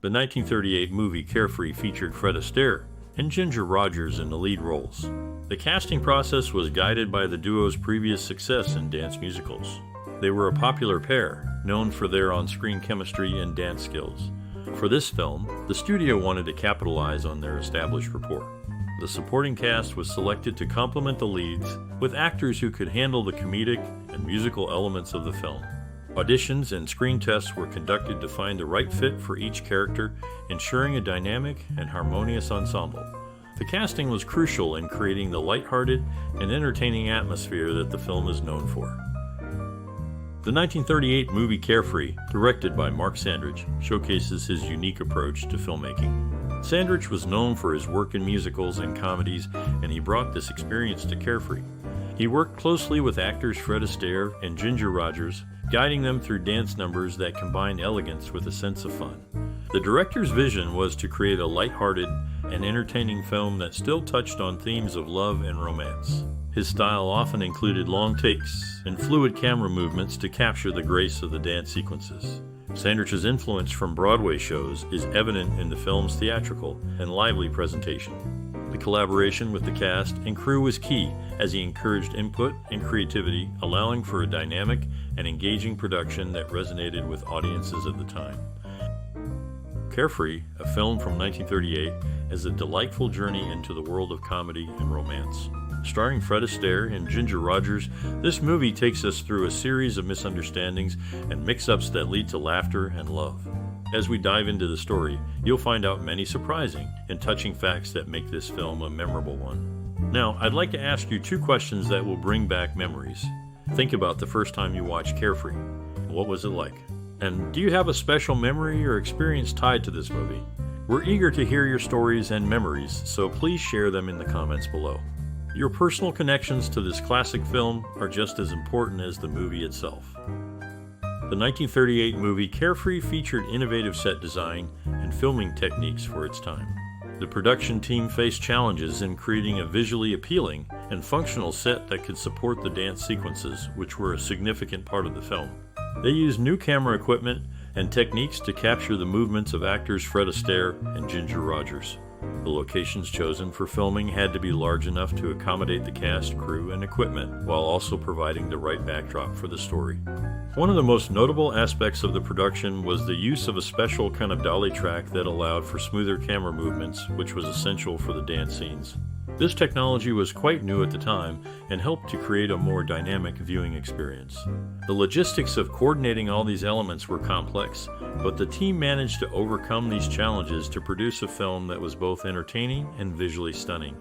The 1938 movie Carefree featured Fred Astaire and Ginger Rogers in the lead roles. The casting process was guided by the duo's previous success in dance musicals. They were a popular pair, known for their on-screen chemistry and dance skills. For this film, the studio wanted to capitalize on their established rapport. The supporting cast was selected to complement the leads with actors who could handle the comedic and musical elements of the film. Auditions and screen tests were conducted to find the right fit for each character, ensuring a dynamic and harmonious ensemble. The casting was crucial in creating the lighthearted and entertaining atmosphere that the film is known for. The 1938 movie Carefree, directed by Mark Sandridge, showcases his unique approach to filmmaking. Sandridge was known for his work in musicals and comedies, and he brought this experience to Carefree. He worked closely with actors Fred Astaire and Ginger Rogers, guiding them through dance numbers that combined elegance with a sense of fun. The director's vision was to create a lighthearted and entertaining film that still touched on themes of love and romance. His style often included long takes and fluid camera movements to capture the grace of the dance sequences. Sandridge's influence from Broadway shows is evident in the film's theatrical and lively presentation. The collaboration with the cast and crew was key as he encouraged input and creativity, allowing for a dynamic and engaging production that resonated with audiences at the time. Carefree, a film from 1938, is a delightful journey into the world of comedy and romance. Starring Fred Astaire and Ginger Rogers, this movie takes us through a series of misunderstandings and mix-ups that lead to laughter and love. As we dive into the story, you'll find out many surprising and touching facts that make this film a memorable one. Now, I'd like to ask you two questions that will bring back memories. Think about the first time you watched Carefree. What was it like? And do you have a special memory or experience tied to this movie? We're eager to hear your stories and memories, so please share them in the comments below. Your personal connections to this classic film are just as important as the movie itself. The 1938 movie Carefree featured innovative set design and filming techniques for its time. The production team faced challenges in creating a visually appealing and functional set that could support the dance sequences, which were a significant part of the film. They used new camera equipment and techniques to capture the movements of actors Fred Astaire and Ginger Rogers. The locations chosen for filming had to be large enough to accommodate the cast, crew, and equipment, while also providing the right backdrop for the story. One of the most notable aspects of the production was the use of a special kind of dolly track that allowed for smoother camera movements, which was essential for the dance scenes. This technology was quite new at the time and helped to create a more dynamic viewing experience. The logistics of coordinating all these elements were complex, but the team managed to overcome these challenges to produce a film that was both entertaining and visually stunning.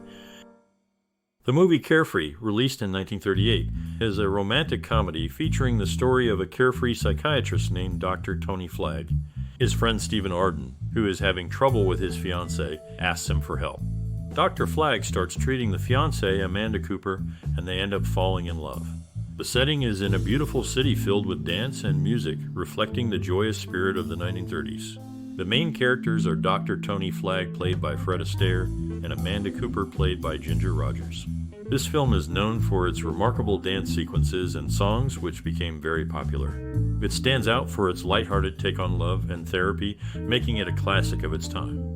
The movie Carefree, released in 1938, is a romantic comedy featuring the story of a carefree psychiatrist named Dr. Tony Flagg. His friend Stephen Arden, who is having trouble with his fiancée, asks him for help. Dr. Flagg starts treating the fiancée, Amanda Cooper, and they end up falling in love. The setting is in a beautiful city filled with dance and music, reflecting the joyous spirit of the 1930s. The main characters are Dr. Tony Flagg, played by Fred Astaire, and Amanda Cooper, played by Ginger Rogers. This film is known for its remarkable dance sequences and songs, which became very popular. It stands out for its lighthearted take on love and therapy, making it a classic of its time.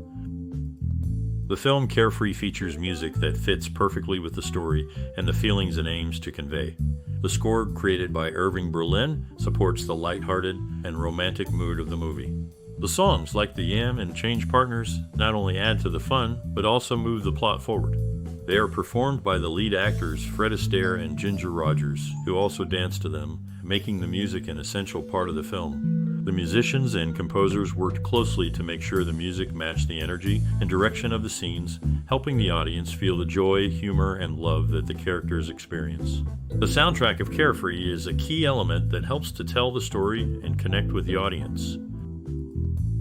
The film Carefree features music that fits perfectly with the story and the feelings it aims to convey. The score, created by Irving Berlin, supports the lighthearted and romantic mood of the movie. The songs, like The Yam and Change Partners, not only add to the fun, but also move the plot forward. They are performed by the lead actors Fred Astaire and Ginger Rogers, who also dance to them, making the music an essential part of the film. The musicians and composers worked closely to make sure the music matched the energy and direction of the scenes, helping the audience feel the joy, humor, and love that the characters experience. The soundtrack of Carefree is a key element that helps to tell the story and connect with the audience.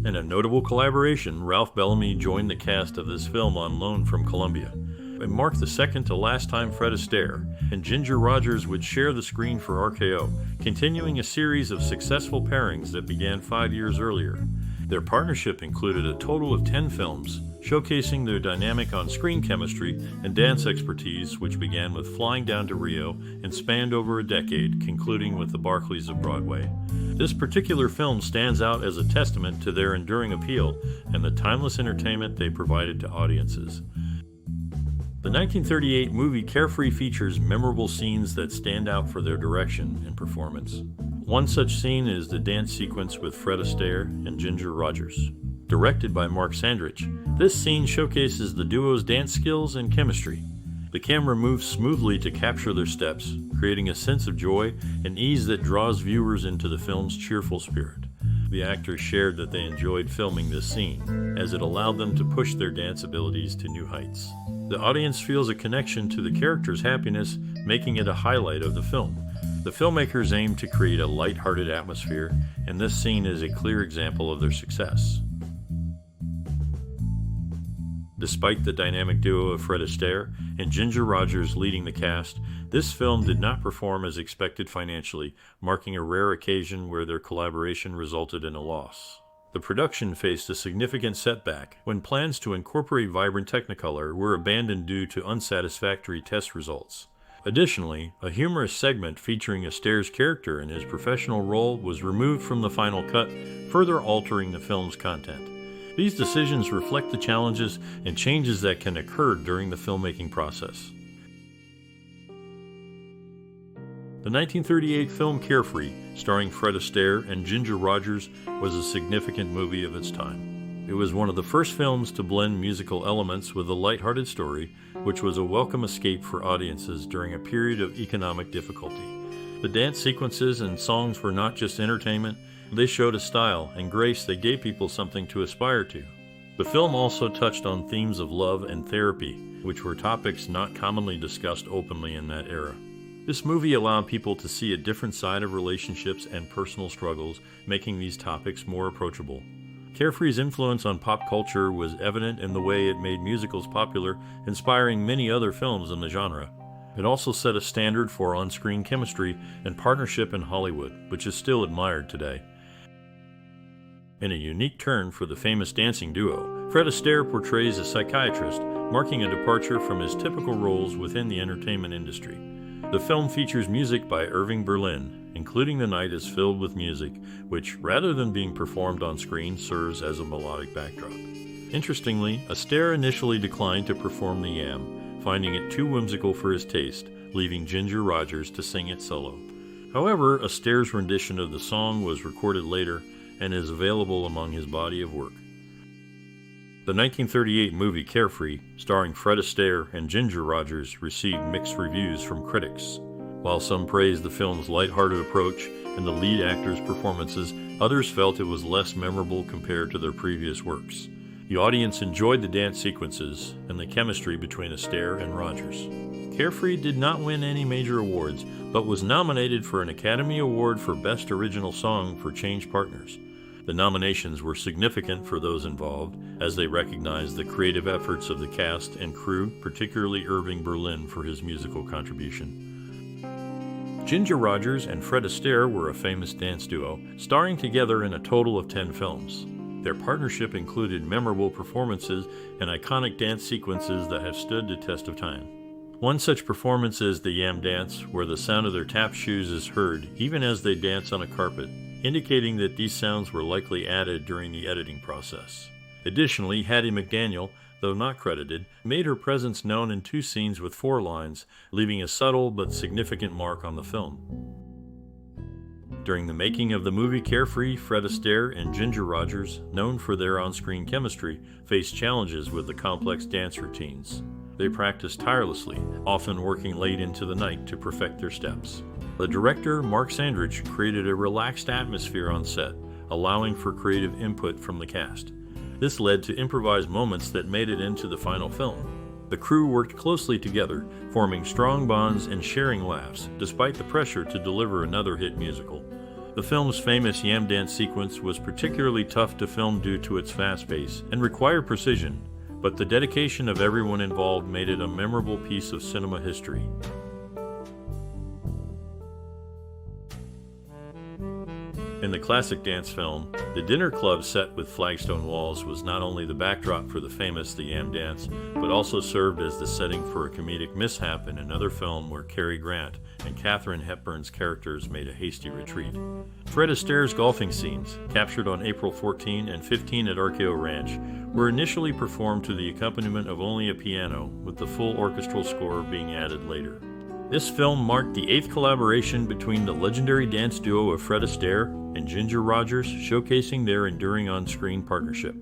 In a notable collaboration, Ralph Bellamy joined the cast of this film on loan from Columbia. It marked the second to last time Fred Astaire and Ginger Rogers would share the screen for RKO, continuing a series of successful pairings that began 5 years earlier. Their partnership included a total of 10 films, showcasing their dynamic on-screen chemistry and dance expertise, which began with Flying Down to Rio and spanned over a decade, concluding with The Barclays of Broadway. This particular film stands out as a testament to their enduring appeal and the timeless entertainment they provided to audiences. The 1938 movie Carefree features memorable scenes that stand out for their direction and performance. One such scene is the dance sequence with Fred Astaire and Ginger Rogers. Directed by Mark Sandrich, this scene showcases the duo's dance skills and chemistry. The camera moves smoothly to capture their steps, creating a sense of joy and ease that draws viewers into the film's cheerful spirit. The actors shared that they enjoyed filming this scene, as it allowed them to push their dance abilities to new heights. The audience feels a connection to the characters' happiness, making it a highlight of the film. The filmmakers aim to create a light-hearted atmosphere, and this scene is a clear example of their success. Despite the dynamic duo of Fred Astaire and Ginger Rogers leading the cast, this film did not perform as expected financially, marking a rare occasion where their collaboration resulted in a loss. The production faced a significant setback when plans to incorporate vibrant Technicolor were abandoned due to unsatisfactory test results. Additionally, a humorous segment featuring Astaire's character in his professional role was removed from the final cut, further altering the film's content. These decisions reflect the challenges and changes that can occur during the filmmaking process. The 1938 film Carefree, starring Fred Astaire and Ginger Rogers, was a significant movie of its time. It was one of the first films to blend musical elements with a lighthearted story, which was a welcome escape for audiences during a period of economic difficulty. The dance sequences and songs were not just entertainment, they showed a style and grace that gave people something to aspire to. The film also touched on themes of love and therapy, which were topics not commonly discussed openly in that era. This movie allowed people to see a different side of relationships and personal struggles, making these topics more approachable. Carefree's influence on pop culture was evident in the way it made musicals popular, inspiring many other films in the genre. It also set a standard for on-screen chemistry and partnership in Hollywood, which is still admired today. In a unique turn for the famous dancing duo, Fred Astaire portrays a psychiatrist, marking a departure from his typical roles within the entertainment industry. The film features music by Irving Berlin, including The Night is Filled with Music, which, rather than being performed on screen, serves as a melodic backdrop. Interestingly, Astaire initially declined to perform the Yam, finding it too whimsical for his taste, leaving Ginger Rogers to sing it solo. However, Astaire's rendition of the song was recorded later and is available among his body of work. The 1938 movie Carefree, starring Fred Astaire and Ginger Rogers, received mixed reviews from critics. While some praised the film's lighthearted approach and the lead actors' performances, others felt it was less memorable compared to their previous works. The audience enjoyed the dance sequences and the chemistry between Astaire and Rogers. Carefree did not win any major awards, but was nominated for an Academy Award for Best Original Song for Change Partners. The nominations were significant for those involved, as they recognized the creative efforts of the cast and crew, particularly Irving Berlin for his musical contribution. Ginger Rogers and Fred Astaire were a famous dance duo, starring together in a total of 10 films. Their partnership included memorable performances and iconic dance sequences that have stood the test of time. One such performance is the Yam Dance, where the sound of their tap shoes is heard even as they dance on a carpet, indicating that these sounds were likely added during the editing process. Additionally, Hattie McDaniel, though not credited, made her presence known in 2 scenes with 4 lines, leaving a subtle but significant mark on the film. During the making of the movie Carefree, Fred Astaire and Ginger Rogers, known for their on-screen chemistry, faced challenges with the complex dance routines. They practiced tirelessly, often working late into the night to perfect their steps. The director, Mark Sandrich, created a relaxed atmosphere on set, allowing for creative input from the cast. This led to improvised moments that made it into the final film. The crew worked closely together, forming strong bonds and sharing laughs, despite the pressure to deliver another hit musical. The film's famous Yam Dance sequence was particularly tough to film due to its fast pace and required precision, but the dedication of everyone involved made it a memorable piece of cinema history. In in the classic dance film, the dinner club set with flagstone walls was not only the backdrop for the famous The Yam Dance, but also served as the setting for a comedic mishap in another film where Cary Grant and Katharine Hepburn's characters made a hasty retreat. Fred Astaire's golfing scenes, captured on April 14 and 15 at Archeo Ranch, were initially performed to the accompaniment of only a piano, with the full orchestral score being added later. This film marked the 8th collaboration between the legendary dance duo of Fred Astaire and Ginger Rogers, showcasing their enduring on-screen partnership.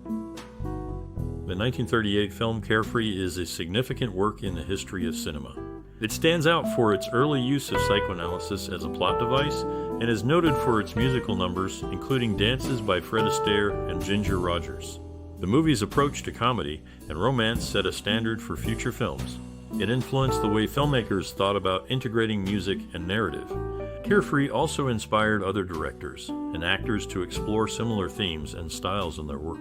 The 1938 film Carefree is a significant work in the history of cinema. It stands out for its early use of psychoanalysis as a plot device and is noted for its musical numbers, including dances by Fred Astaire and Ginger Rogers. The movie's approach to comedy and romance set a standard for future films. It influenced the way filmmakers thought about integrating music and narrative. Carefree also inspired other directors and actors to explore similar themes and styles in their work.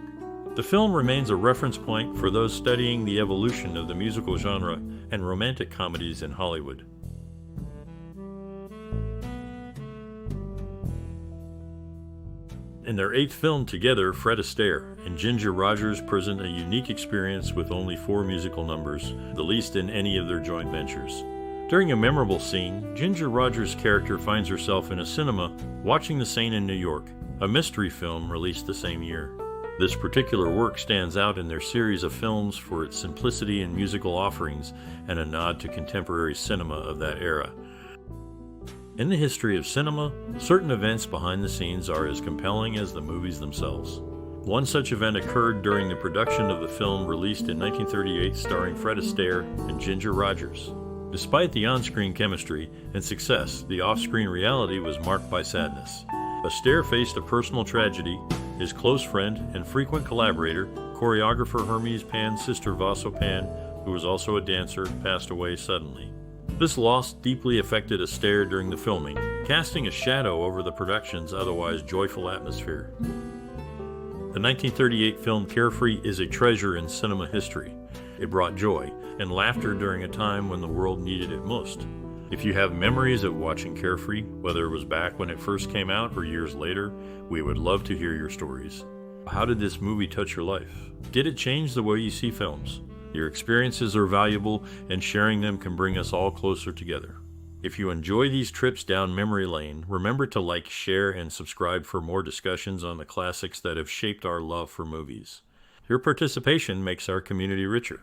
The film remains a reference point for those studying the evolution of the musical genre and romantic comedies in Hollywood. In their 8th film together, Fred Astaire and Ginger Rogers present a unique experience with only 4 musical numbers, the least in any of their joint ventures. During a memorable scene, Ginger Rogers' character finds herself in a cinema watching The Saint in New York, a mystery film released the same year. This particular work stands out in their series of films for its simplicity in musical offerings and a nod to contemporary cinema of that era. In the history of cinema, certain events behind the scenes are as compelling as the movies themselves. One such event occurred during the production of the film released in 1938 starring Fred Astaire and Ginger Rogers. Despite the on-screen chemistry and success, the off-screen reality was marked by sadness. Astaire faced a personal tragedy. His close friend and frequent collaborator, choreographer Hermes Pan's sister Vaso Pan, who was also a dancer, passed away suddenly. This loss deeply affected Astaire during the filming, casting a shadow over the production's otherwise joyful atmosphere. The 1938 film Carefree is a treasure in cinema history. It brought joy and laughter during a time when the world needed it most. If you have memories of watching Carefree, whether it was back when it first came out or years later, we would love to hear your stories. How did this movie touch your life? Did it change the way you see films? Your experiences are valuable, and sharing them can bring us all closer together. If you enjoy these trips down memory lane, remember to like, share, and subscribe for more discussions on the classics that have shaped our love for movies. Your participation makes our community richer.